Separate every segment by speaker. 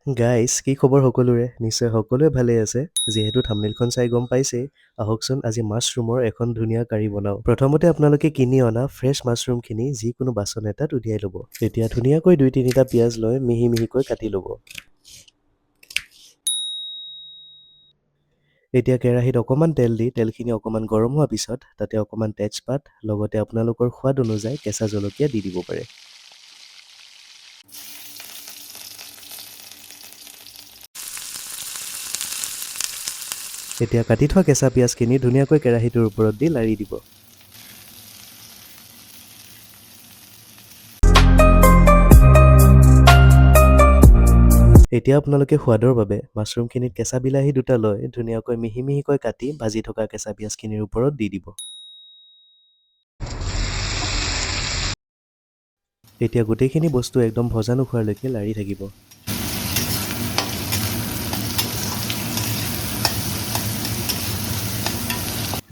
Speaker 1: Guys, কি খবৰ সকলোৰে? নিশ্চয় সকলোৱে ভালে আছে। যিহেতু থাম্বনেইলখন চাই গম পাইছেই, আহকচোন আজি মাছৰুমৰ এখন ধুনীয়া কাৰী বনাওঁ। প্ৰথমতে আপোনালোকে কিনি অনা ফ্ৰেছ মাছৰুমখিনি যিকোনো বাচন এটাত উলিয়াই ল'ব। এতিয়া ধুনীয়াকৈ 2-3টা পিঁয়াজ লৈ মিহি মিহিকৈ কাটি ল'ব। এতিয়া কেৰাহীত অকণমান তেল দি তেলখিনি অকণমান গৰম হোৱাৰ পিছত তাতে অকণমান তেজপাত লগতে আপোনালোকৰ সোৱাদ অনুযায়ী কেঁচা জলকীয়া দি দিব পাৰে। এতিয়া কাটি থোৱা কেঁচা পিঁয়াজখিনি ধুনীয়াকৈ কেৰাহীটোৰ ওপৰত দি লাৰি দিব। এতিয়া আপোনালোকে সোৱাদৰ বাবে মাছৰুমখিনিত কেঁচা বিলাহী 2টা লৈ ধুনীয়াকৈ মিহি মিহিকৈ কাটি ভাজি থকা কেঁচা পিঁয়াজখিনিৰ ওপৰত দি দিব। এতিয়া গোটেইখিনি বস্তু একদম ভজা নোখোৱালৈকে লাৰি থাকিব।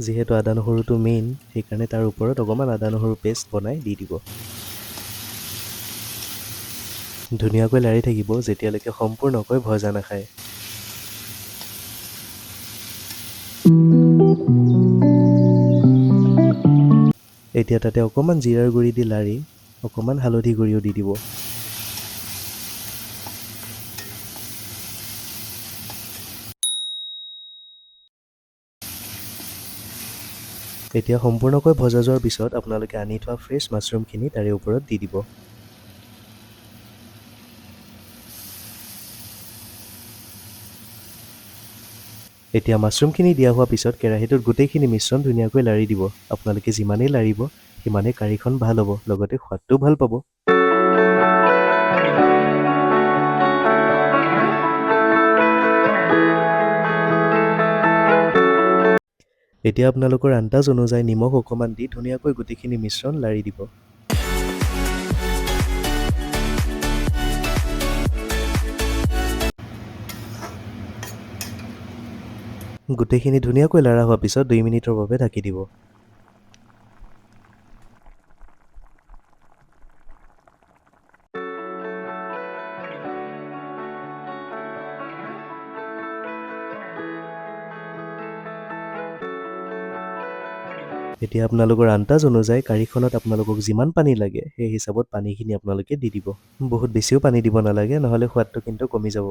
Speaker 1: যিহেতু আদা নহৰুটো মেইন, সেইকাৰণে তাৰ ওপৰত অকণমান আদা নহৰু পেষ্ট বনাই দি দিব। ধুনীয়াকৈ লাৰি থাকিব যেতিয়ালৈকে সম্পূৰ্ণকৈ ভজা নাখায়। এতিয়া তাতে অকণমান জিৰাৰ গুড়ি দি লাৰি অকণমান হালধি গুড়িও দি দিব। এতিয়া সম্পূৰ্ণকৈ ভজা যোৱাৰ পিছত আপোনালোকে আনি থোৱা ফ্ৰেছ মাছৰুমখিনি তাৰে ওপৰত দি দিব। এতিয়া মাছৰুমখিনি দিয়া হোৱাৰ পিছত কেৰাহীটোত গোটেইখিনি মিশ্ৰণ ধুনীয়াকৈ লাৰি দিব। আপোনালোকে যিমানেই লাৰিব সিমানেই কাৰীখন ভাল হ'ব, লগতে সোৱাদটোও ভাল পাব। এতিয়া আপোনালোকৰ আন্দাজ অনুযায়ী নিমখ অকণমান দি ধুনীয়াকৈ গোটেইখিনি মিশ্ৰণ লাৰি দিব। গোটেইখিনি ধুনীয়াকৈ লাৰা হোৱাৰ পিছত 2 মিনিটৰ বাবে ঢাকি দিব। এতিয়া আপোনালোকৰ আন্দাজ অনুযায়ী কাৰীখনত আপোনালোকক যিমান পানী লাগে সেই হিচাপত পানীখিনি আপোনালোকে দি দিব। বহুত বেছিও পানী দিব নালাগে, নহ'লে সোৱাদটো কিন্তু কমি যাব।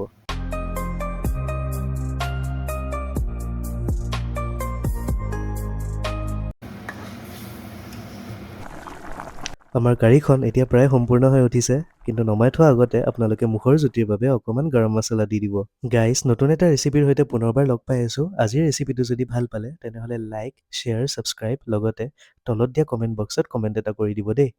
Speaker 1: আমাৰ কাৰীখন এতিয়া প্ৰায় সম্পূৰ্ণ হৈ উঠিছে, কিন্তু নমাই থোৱাৰ আগতে আপোনালোকে মুখৰ জুতিৰ বাবে অকণমান গৰম মছলা দি দিব। গাইজ, নতুন এটা ৰেচিপিৰ সৈতে পুনৰবাৰ লগ পাই আছোঁ। আজিৰ ৰেচিপিটো যদি ভাল পালে তেনেহ'লে লাইক, শ্বেয়াৰ, ছাবস্ক্ৰাইব লগতে তলত দিয়া কমেণ্ট বক্সত কমেণ্ট এটা কৰি দিব দেই।